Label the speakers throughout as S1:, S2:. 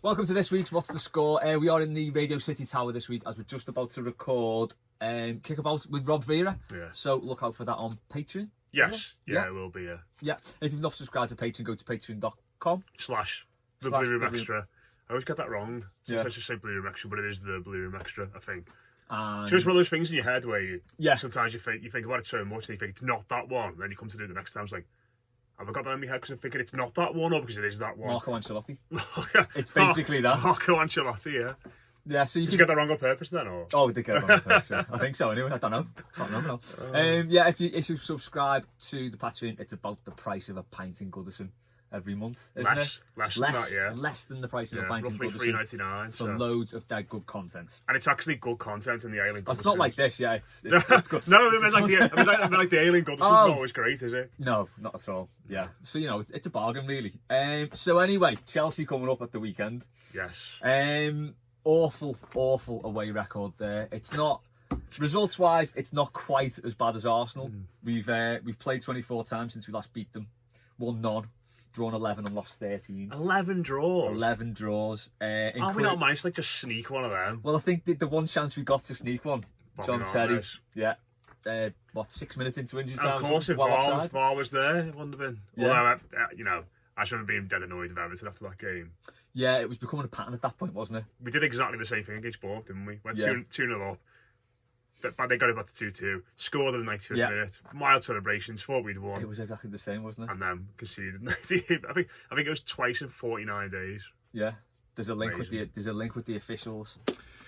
S1: Welcome to this week's What's the Score? We are in the Radio City Tower this week as we're just about to record Kickabout with Rob Vera.
S2: Yeah.
S1: So look out for that on Patreon.
S2: Yes. Yeah, it will be, yeah.
S1: Yeah. If you've not subscribed to Patreon, go to patreon.com.
S2: / the Blue Room Extra. I always get that wrong. Sometimes I just say Blue Room Extra, but it is the Blue Room Extra, I think. It's just one of those things in your head where sometimes you think about it so much and you think it's not that one. Then you come to do it the next time, it's like, have I got that in my head because I'm thinking it's not that one or because it is that one?
S1: Marco Ancelotti. It's basically that.
S2: Marco Ancelotti, yeah.
S1: Yeah, so
S2: Did you get that wrong on purpose then? Or?
S1: Oh, we did get it wrong on purpose, yeah. I think so anyway, I don't know. Can't remember now. Yeah, if you subscribe to the Patreon, it's about the price of a pint in Goodison every month, isn't it?
S2: Less than that, yeah.
S1: Less than the price of a pint in
S2: roughly
S1: Goodison.
S2: $3.99.
S1: For loads of dead good content.
S2: And it's actually good content in the Alien Goodison.
S1: It's not like this, yeah. It's good.
S2: No, I mean like the Alien Goodison's not always great, is it?
S1: No, not at all. Yeah. So, it's a bargain, really. So anyway, Chelsea coming up at the weekend.
S2: Yes.
S1: Awful away record there. It's not... Results-wise, it's not quite as bad as Arsenal. We've played 24 times since we last beat them. Won none. Drawn 11 and lost 13.
S2: 11 draws?
S1: 11 draws.
S2: Are we not managed to just sneak one of them?
S1: Well, I think the one chance we got to sneak one, John Terry. Yeah. 6 minutes into injury time?
S2: Of course, if VAR was there, it wouldn't have been.
S1: Yeah.
S2: Although, I should have been dead annoyed with Everton after that game.
S1: Yeah, it was becoming a pattern at that point, wasn't it?
S2: We did exactly the same thing against Bournemouth, didn't we? Went 2-0 up. But they got it back to 2-2. Scored in the 95th minute. Mild celebrations. Thought we'd won.
S1: It was exactly the same, wasn't it?
S2: And then conceded. I think it was twice in 49 days.
S1: Yeah. There's a link with the officials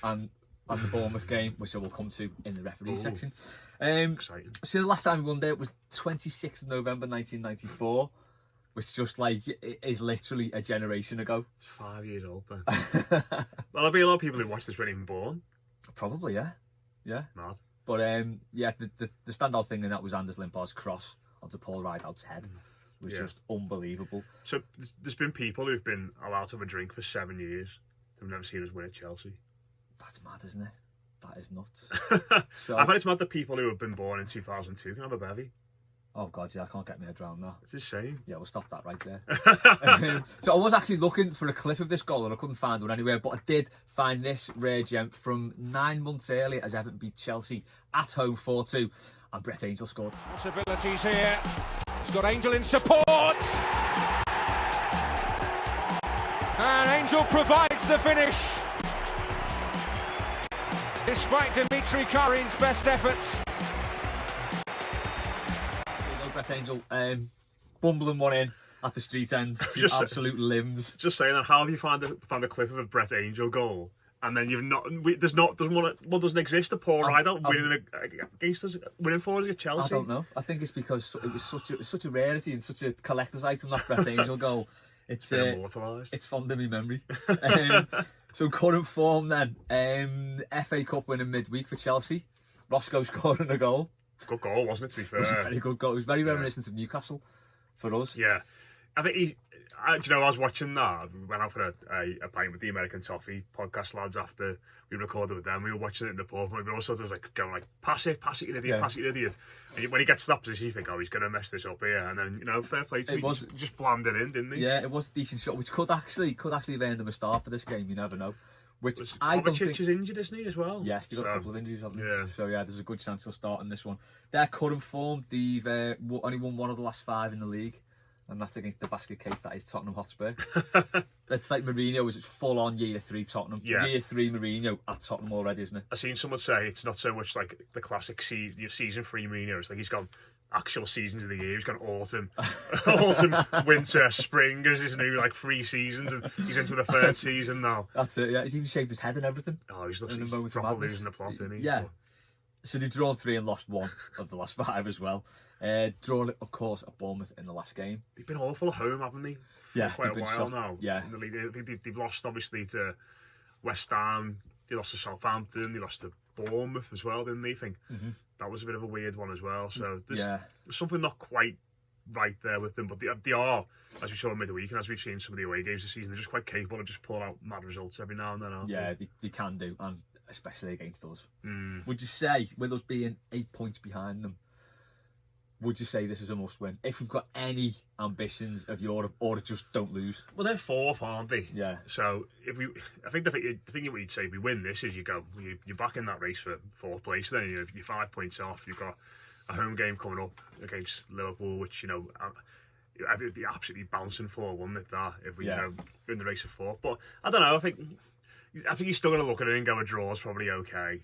S1: and the Bournemouth game, which I will come to in the referee section.
S2: Exciting.
S1: So the last time we won there was 26th of November 1994, which just is literally a generation ago.
S2: It's 5 years old then. Well, there'll be a lot of people who watched this when even born.
S1: Probably, yeah. Yeah.
S2: Mad.
S1: But the standout thing in that was Anders Limpard's cross onto Paul Rideout's head. It was just unbelievable.
S2: So there's been people who've been allowed to have a drink for 7 years. They've never seen us win at Chelsea.
S1: That's mad, isn't it? That is nuts. So,
S2: I've heard it's mad that people who have been born in 2002 can have a bevy.
S1: Oh God, yeah, I can't get my head around that.
S2: It's insane.
S1: Yeah, we'll stop that right there. So I was actually looking for a clip of this goal and I couldn't find one anywhere, but I did find this rare gem from 9 months earlier as Everton beat Chelsea at home 4-2 and Brett Angel scored.
S3: Possibilities here. He's got Angel in support. And Angel provides the finish. Despite Dimitri Karin's best efforts.
S1: Brett Angel, bumbling one in at the street end to absolute limbs.
S2: Just saying that, how have you found a clip of a Brett Angel goal and then you've not? Doesn't exist. A Paul Rideout winning against us, winning for us at Chelsea.
S1: I don't know. I think it's because it was such a rarity and such a collector's item, that Brett Angel goal. It's
S2: immortalised.
S1: It's fond in my memory. So current form then, FA Cup winning midweek for Chelsea. Roscoe scoring a goal.
S2: Good goal, wasn't it, to be fair?
S1: It was a very good goal. It was very reminiscent of Newcastle for us.
S2: Yeah. I think I was watching that. We went out for a pint with the American Toffee podcast lads after we recorded with them. We were watching it in the pub and we were all sort of going pass it, you idiot, pass it, you idiot. And when he gets to that position, you think, he's going to mess this up here. And then, fair play to him. He just blammed it in, didn't he?
S1: Yeah, it was a decent shot, which could actually have earned him a start for this game. You never know. Which
S2: I don't think is injured, isn't he, as well?
S1: Yes, they've got a couple of injuries, haven't they?
S2: Yeah.
S1: So yeah, there's a good chance he'll start in this one. Their current form, they've only won one of the last 5 in the league, and that's against the basket case that is Tottenham Hotspur. It's like Mourinho was full on year 3 Tottenham.
S2: Yeah. Year
S1: 3 Mourinho at Tottenham already, isn't it?
S2: I've seen someone say it's not so much like the classic season 3 Mourinho. It's like he's gone actual seasons of the year. He's got autumn, winter, spring as his new 3 seasons, and he's into the 3rd season now.
S1: That's it. Yeah, he's even shaved his head and everything.
S2: Oh, he's probably losing the plot, isn't he?
S1: Yeah. So they've drawn 3 and lost 1 of the last 5 as well. Drawn, of course, at Bournemouth in the last game.
S2: They've been awful at home, haven't they?
S1: Yeah,
S2: for quite a while now.
S1: Yeah,
S2: in the league, they've lost obviously to West Ham. They lost to Southampton. They lost to Bournemouth as well, didn't they? I think that was a bit of a weird one as well. So there's something not quite right there with them, but they are, as we saw midweek and as we've seen some of the away games this season, they're just quite capable of just pulling out mad results every now and then, aren't they?
S1: They can do, and especially against us. Would you say, with us being 8 points behind them, would you say this is a must-win? If we've got any ambitions of Europe, or just don't lose?
S2: Well, they're fourth, aren't they?
S1: Yeah.
S2: So I think the thing what you'd say if we win this is you're back in that race for fourth place. Then you're 5 points off. You've got a home game coming up against Liverpool, which it'd be absolutely bouncing 4-1 at that if we we're in the race of fourth. But I don't know. I think you're still going to look at it and go, a draw is probably okay.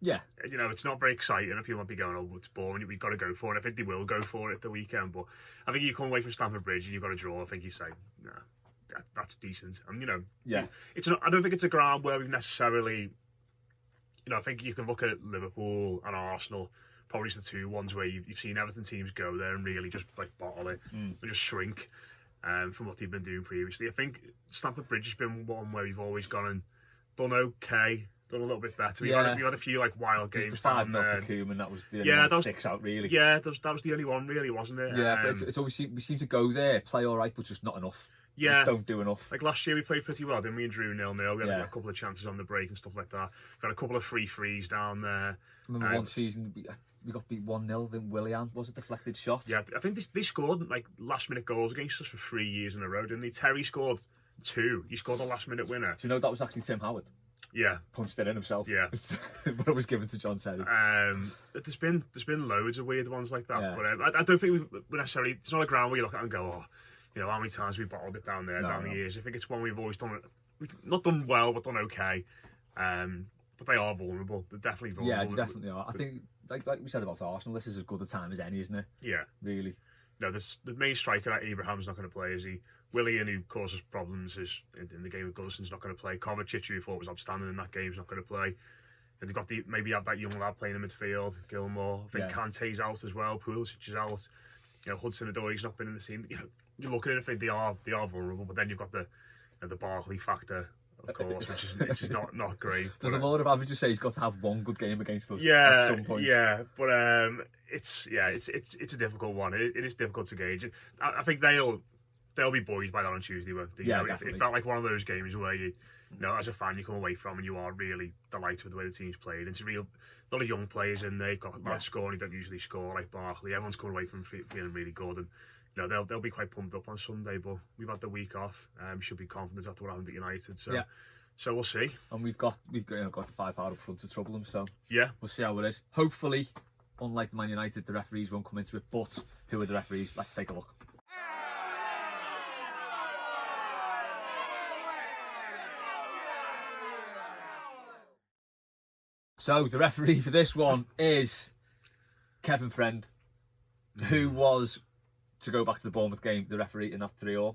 S1: Yeah.
S2: It's not very exciting. If you want to be going, it's boring, we've got to go for it. I think they will go for it at the weekend. But I think you come away from Stamford Bridge and you've got a draw. I think you say, nah, that's decent. And, I don't think it's a ground where we've necessarily, I think you can look at Liverpool and Arsenal, probably the two ones where you've seen Everton teams go there and really just bottle it and just shrink from what they've been doing previously. I think Stamford Bridge has been one where we've always gone and done okay, done a little bit better. We had a few wild games.
S1: The 5-0 for Koeman, that was the only one that sticks out really.
S2: Yeah, that was the only one really, wasn't it?
S1: Yeah, but it's always we seem to go there, play all right, but just not enough.
S2: Yeah,
S1: just don't do enough.
S2: Like last year we played pretty well, didn't we? And drew 0-0. We had a couple of chances on the break and stuff like that. We had a couple of free frees down there.
S1: Remember one season we got beat 1-0, then Willian was a deflected shot.
S2: Yeah, I think they scored last minute goals against us for 3 years in a row, didn't they? Terry scored 2. He scored a last minute winner.
S1: Do you know that was actually Tim Howard?
S2: Yeah,
S1: punched it in himself.
S2: Yeah,
S1: but it was given to John Terry.
S2: There's been loads of weird ones like that. Yeah. But I don't think we necessarily. It's not a ground where you look at it and go, how many times we bottled it down there down the years. I think it's one we've always done. We've not done well, but done okay. But they are vulnerable. They're definitely vulnerable.
S1: Yeah, they definitely are. I think, like we said about Arsenal, this is as good a time as any, isn't it?
S2: Yeah,
S1: really.
S2: No, the main striker, Abraham's not going to play, is he? Willian, who causes problems, is in the game with Goodison's not going to play. Kovacic, who we thought was outstanding in that game, is not going to play. And they've got maybe have that young lad playing in midfield, Gilmore. I think Kante's out as well. Pulisic is out. Hudson-Odoi's not been in the team. You're looking at it, I think they are vulnerable. But then you've got the Barkley factor, of course, which is not great.
S1: There's a lot of averages say he's got to have one good game against us
S2: at
S1: some point.
S2: Yeah, but it's a difficult one. It is difficult to gauge. I think they'll be buoyed by that on Tuesday, won't they?
S1: Yeah,
S2: it felt like one of those games where you as a fan, you come away from and you are really delighted with the way the team's played. It's a lot of young players in there. You've got lads scoring who don't usually score, like Barkley. Everyone's coming away from feeling really good, and they'll be quite pumped up on Sunday. But we've had the week off. Should be confident after what happened at United. So we'll see.
S1: And we've got the firepower up front to trouble them. So
S2: yeah,
S1: we'll see how it is. Hopefully, unlike Man United, the referees won't come into it. But who are the referees? Let's take a look. So the referee for this one is Kevin Friend, who was, to go back to the Bournemouth game, the referee in that 3-3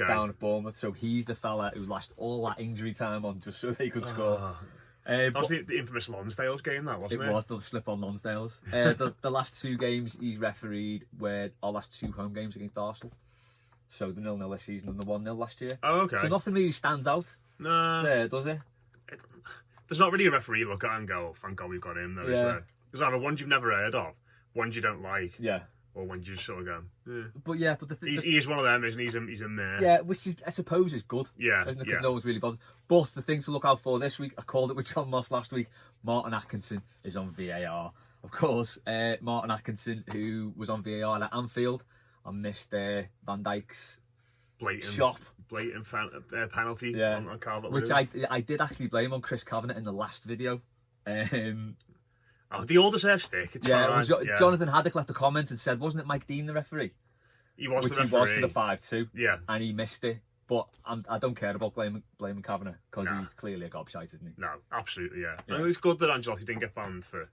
S1: down at Bournemouth. So he's the fella who lasted all that injury time on just so they could score.
S2: That was the infamous Lonsdale's game, that wasn't it?
S1: It was the slip on Lonsdale's. The last 2 games he's refereed were our last 2 home games against Arsenal. So the 0-0 this season and the 1-0 last year.
S2: Oh, okay.
S1: So nothing really stands out there, does it?
S2: There's not really a referee you look at and go, oh, thank God we've got him, though, is there? There's either ones you've never heard of, ones you don't like, or ones you just sort of go,
S1: But
S2: he is one of them, isn't he? He's a mare.
S1: Yeah, which is, I suppose, is good.
S2: Yeah,
S1: isn't it? Because no one's really bothered. But the thing to look out for this week, I called it with John Moss last week, Martin Atkinson is on VAR. Of course, Martin Atkinson, who was on VAR at Anfield and missed Van Dijk's blatant
S2: penalty on Calvert-Lewin.
S1: Which I did actually blame on Chris Kavanagh in the last video.
S2: They all deserve stick. It's fine.
S1: Jonathan Haddock left a comment and said, wasn't it Mike Dean the referee?
S2: He was
S1: Which
S2: the referee.
S1: He was for the 5-2.
S2: Yeah.
S1: And he missed it. But I don't care about blaming Kavanagh because he's clearly a gobshite, isn't he?
S2: No, absolutely, yeah. I think it's good that Ancelotti didn't get banned for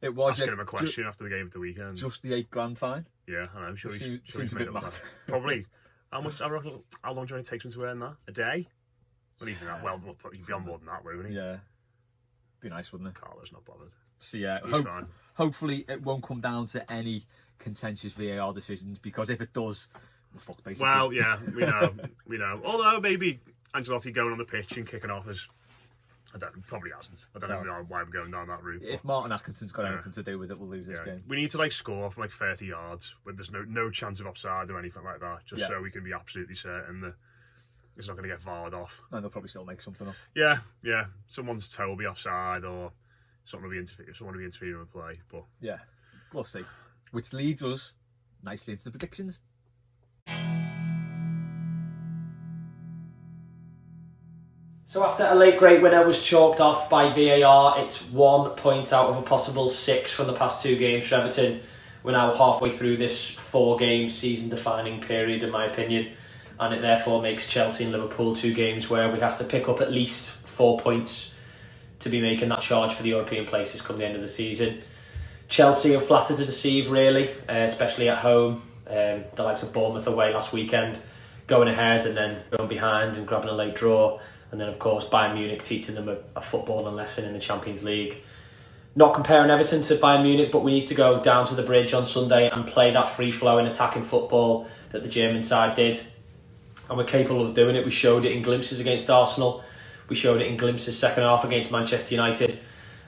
S2: asking him a question after the game of the weekend.
S1: Just the $8,000 fine?
S2: Yeah, I know. I'm sure
S1: seems a bit mad.
S2: Probably. How long do you think it takes him to earn that? A day? Well, even that. Well, he'd be on more than that, wouldn't he?
S1: Yeah. Be nice, wouldn't it?
S2: Carlo's not bothered.
S1: So yeah, hopefully it won't come down to any contentious VAR decisions, because if it does, we're fucked basically.
S2: Well, yeah, we know. Although maybe Ancelotti going on the pitch and kicking off probably hasn't. I don't know why we're going down that route.
S1: If Martin Atkinson's got anything to do with it, we'll lose this game.
S2: We need to score from 30 yards when there's no chance of offside or anything like that, just so we can be absolutely certain that it's not going to get VAR'd off.
S1: And they'll probably still make something up.
S2: Yeah. Someone's toe will be offside or someone will be interfering with play. But
S1: yeah, we'll see. which leads us nicely into the predictions.
S4: So after a late great winner was chalked off by VAR, it's 1 point out of a possible 6 from the past 2 games for Everton. We're now halfway through this 4-game season-defining period, in my opinion, and it therefore makes Chelsea and Liverpool 2 games where we have to pick up at least 4 points to be making that charge for the European places come the end of the season. Chelsea have flattered to deceive, really, especially at home. The likes of Bournemouth away last weekend, going ahead and then going behind and grabbing a late draw. And then, of course, Bayern Munich teaching them a footballing lesson in the Champions League. Not comparing Everton to Bayern Munich, but we need to go down to the bridge on Sunday and play that free-flowing attacking football that the German side did. And we're capable of doing it. We showed it in glimpses against Arsenal. We showed it in glimpses second half against Manchester United.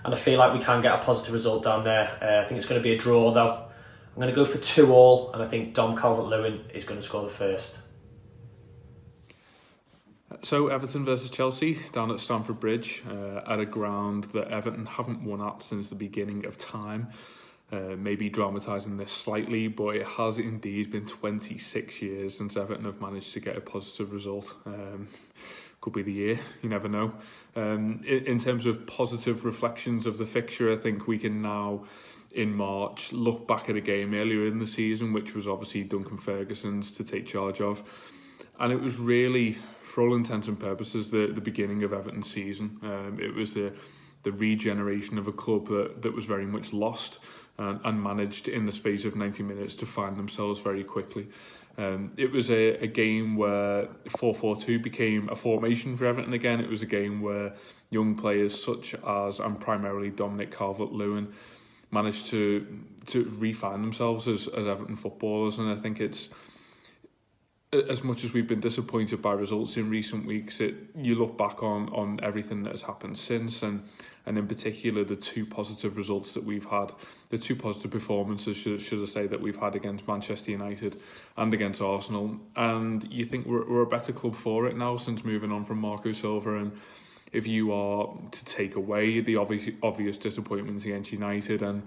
S4: And I feel like we can get a positive result down there. I think it's going to be a draw, though. I'm going to go for 2-2, and I think Dom Calvert-Lewin is going to score the first.
S5: So Everton versus Chelsea down at Stamford Bridge, at a ground that Everton haven't won at since the beginning of time. Maybe dramatising this slightly, but it has indeed been 26 years since Everton have managed to get a positive result. Could be the year, you never know. In terms of positive reflections of the fixture, I think we can now, in March, look back at a game earlier in the season, which was obviously Duncan Ferguson's to take charge of. And it was really, for all intents and purposes, the beginning of Everton's season. It was the regeneration of a club that was very much lost and managed in the space of 90 minutes to find themselves very quickly. It was a game where 4-4-2 became a formation for Everton again. It was a game where young players such as, and primarily Dominic Calvert-Lewin, managed to re-find themselves as Everton footballers. And I think it's, as much as we've been disappointed by results in recent weeks, you look back on everything that has happened since, and in particular the 2 positive results that we've had, the 2 positive performances, should I say, that we've had against Manchester United and against Arsenal. And you think we're a better club for it now since moving on from Marco Silva. And if you are to take away the obvious disappointments against United and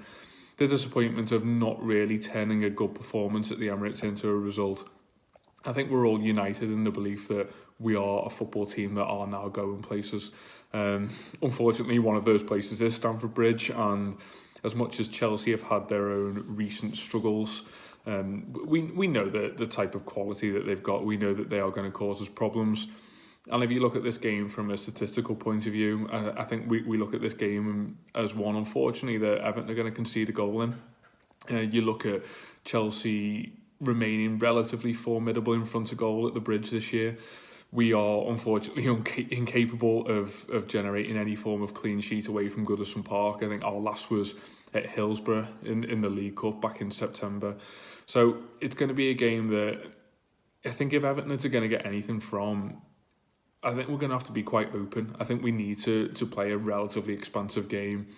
S5: the disappointment of not really turning a good performance at the Emirates into a result, I think we're all united in the belief that we are a football team that are now going places. Unfortunately, one of those places is Stamford Bridge, and as much as Chelsea have had their own recent struggles, we know the type of quality that they've got. We know that they are going to cause us problems. And if you look at this game from a statistical point of view, I think we look at this game as one, unfortunately, that Everton are going to concede a goal in. You look at Chelsea remaining relatively formidable in front of goal at the Bridge this year. We are unfortunately incapable of generating any form of clean sheet away from Goodison Park. I think our last was at Hillsborough in the League Cup back in September. So it's going to be a game that I think if Everton are going to get anything from, I think we're going to have to be quite open. I think we need to play a relatively expansive game.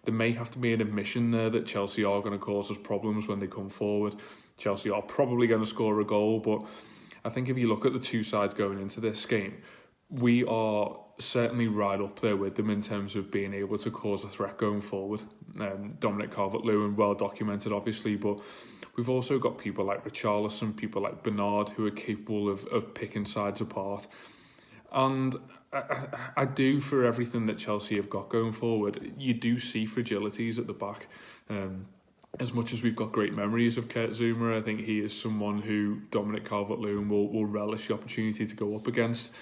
S5: There may have to be an admission there that Chelsea are going to cause us problems when they come forward. Chelsea are probably going to score a goal, but I think if you look at the 2 sides going into this game, we are certainly right up there with them in terms of being able to cause a threat going forward. Dominic Calvert-Lewin, well documented obviously, but we've also got people like Richarlison, people like Bernard, who are capable of picking sides apart. And I do, for everything that Chelsea have got going forward, you do see fragilities at the back. As much as we've got great memories of Kurt Zouma, I think he is someone who Dominic Calvert-Lewin will relish the opportunity to go up against,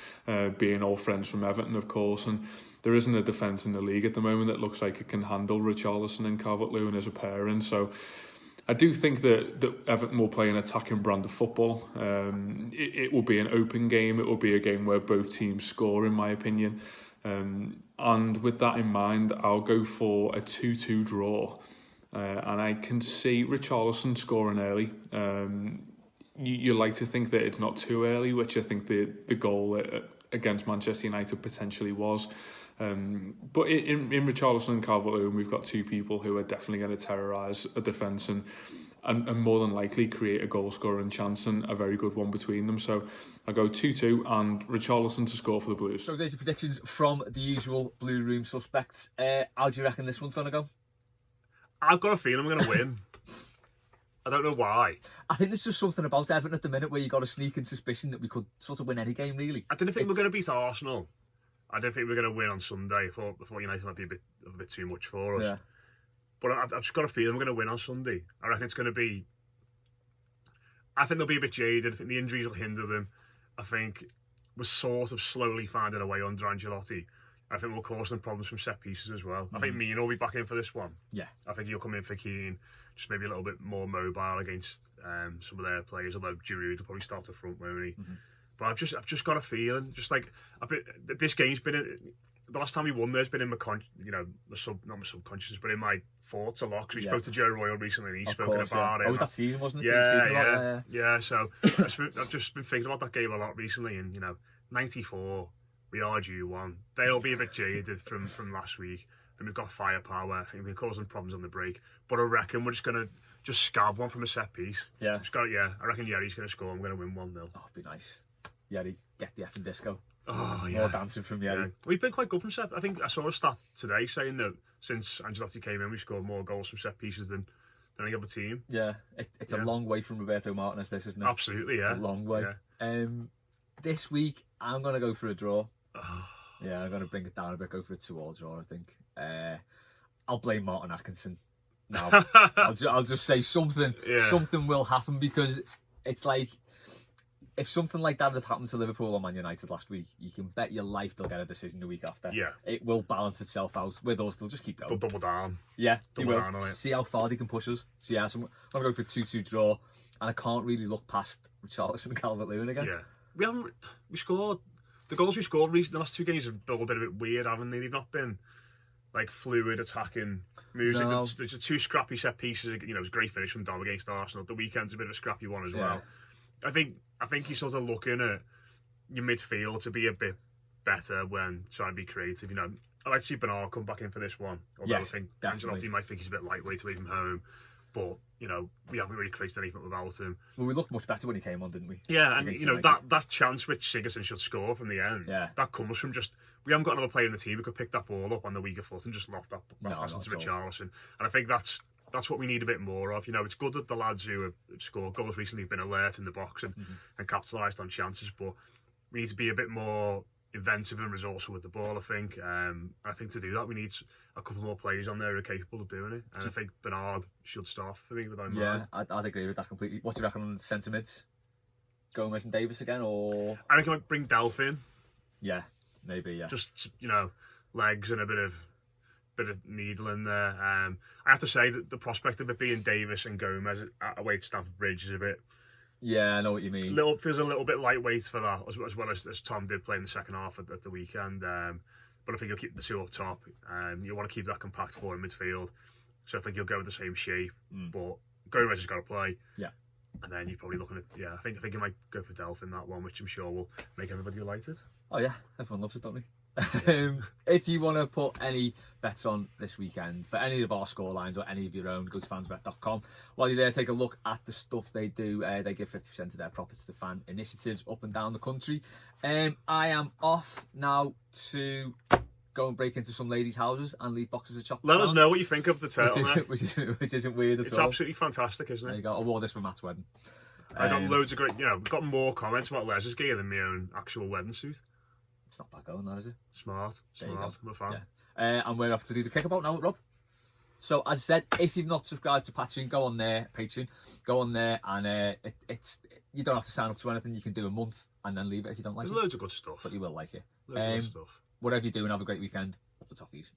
S5: being all friends from Everton, of course. And there isn't a defence in the league at the moment that looks like it can handle Richarlison and Calvert-Lewin as a pairing. So I do think that Everton will play an attacking brand of football. It will be an open game. It will be a game where both teams score, in my opinion. And with that in mind, I'll go for a 2-2 draw. And I can see Richarlison scoring early. You like to think that it's not too early, which I think the goal against Manchester United potentially was. But in Richarlison and Calvert-Lewin, we've got 2 people who are definitely going to terrorise a defence and more than likely create a goal-scoring chance, and a very good one between them. So I'll go 2-2 and Richarlison to score for the Blues.
S1: So there's the predictions from the usual Blue Room suspects. How do you reckon this one's going to go?
S2: I've got a feeling we're going to win. I don't know why.
S1: I think there's just something about Everton at the minute where you got a sneaking suspicion that we could sort of win any game, really.
S2: I didn't think we were going to beat Arsenal. I didn't think we were going to win on Sunday. I thought United might be a bit too much for us.
S1: Yeah.
S2: But I've just got a feeling we're going to win on Sunday. I reckon it's going to be... I think they'll be a bit jaded. I think the injuries will hinder them. I think we're sort of slowly finding a way under Ancelotti. I think we'll cause them problems from set pieces as well. I think Mina will be back in for this one.
S1: Yeah.
S2: I think he'll come in for Keane, just maybe a little bit more mobile against some of their players, although Giroud will probably start up front, won't he? But I've just got a feeling, just like this game's been the last time we won. There's been in my not my subconscious, but in my thoughts a lot. Because we spoke to Joe Royal recently, and he's spoken about it.
S1: Oh, that season wasn't it?
S2: Yeah. So I've just been thinking about that game a lot recently, and 94. We are due one. They'll be a bit jaded from last week. I think we've got firepower. I think we've been causing problems on the break. But I reckon we're just going to scab one from a set piece.
S1: Yeah.
S2: I reckon Yerry's going to score. I'm going to win 1-0.
S1: Oh, it'd be nice. Yerry, get the effing disco.
S2: Oh, yeah.
S1: More dancing from Yerry.
S2: Yeah. We've been quite good from set. I think I saw a stat today saying that since Ancelotti came in, we've scored more goals from set pieces than any other team.
S1: Yeah. It's a long way from Roberto Martinez, this, isn't it?
S2: Absolutely, yeah.
S1: A long way.
S2: Yeah.
S1: This week, I'm going to go for a draw. Yeah, I'm going to bring it down a bit, go for a 2-2 draw, I think. I'll blame Martin Atkinson now. I'll just say something will happen, because it's like, if something like that had happened to Liverpool or Man United last week, you can bet your life they'll get a decision the week after.
S2: Yeah.
S1: It will balance itself out. With us, they'll just keep going.
S2: They'll double down.
S1: Yeah, they will.
S2: Down on it.
S1: See how far they can push us. So yeah, I'm going to go for a 2-2 draw, and I can't really look past Richarlison and Calvert-Lewin again.
S2: Yeah. We scored... The goals we scored the last 2 games have been a bit weird, haven't they? They've not been like fluid attacking moves.
S1: No.
S2: There's 2 scrappy set pieces. It was a great finish from Dom against Arsenal. The weekend's a bit of a scrappy one as well. I think you're sort of looking at your midfield to be a bit better when trying to be creative. I'd like to see Bernard come back in for this one. Although I think Ancelotti might think he's a bit lightweight away from home. But, we haven't really created anything without him.
S1: Well, we looked much better when he came on, didn't we?
S2: Yeah, and, that chance which Sigurdsson should score from the end, that comes from we haven't got another player in the team who could pick that ball up on the weaker foot and just loft that pass into Richarlison. And I think that's what we need a bit more of. It's good that the lads who have scored goals recently have been alert in the box and capitalised on chances, but we need to be a bit more inventive and resourceful with the ball, I think. I think to do that, we need a couple more players on there who are capable of doing it. And I think Bernard should start for me without
S1: Yeah, I'd agree with that completely. What do you reckon on the centre mids? Gomez and Davis again, or...?
S2: I reckon I might bring Delph in.
S1: Yeah, maybe, yeah.
S2: Just, legs and a bit of needle in there. I have to say that the prospect of it being Davis and Gomez away to Stamford Bridge is a bit...
S1: Yeah, I know what you mean.
S2: Feels a little bit lightweight for that, as well as Tom did play in the second half at the weekend. But I think you'll keep the 2 up top, and you want to keep that compact forward in midfield. So I think you'll go with the same shape, but Gomez has got to play.
S1: Yeah.
S2: And then you're probably looking at, I think you might go for Delph in that one, which I'm sure will make everybody delighted.
S1: Oh yeah, everyone loves it, don't they? If you want to put any bets on this weekend for any of our scorelines or any of your own, go to fansbet.com. While you're there, take a look at the stuff they do. They give 50% of their profits to fan initiatives up and down the country. I am off now to go and break into some ladies' houses and leave boxes of chocolates.
S2: Let us know what you think of the turtleneck.
S1: Which isn't weird at all.
S2: It's absolutely fantastic, isn't it?
S1: There you go. I wore this for Matt's wedding.
S2: I got loads of great, we've got more comments about Les's gear than my own actual wedding suit.
S1: It's not bad going, that is it?
S2: Smart. I'm a fan.
S1: Yeah. And we're off to do the kickabout now, Rob. So, as I said, if you've not subscribed to Patreon, go on there, and you don't have to sign up to anything. You can do a month and then leave it if you don't like it.
S2: There's loads of good stuff.
S1: But you will like it.
S2: Loads of good stuff.
S1: Whatever you're doing, have a great weekend. Up the toffees.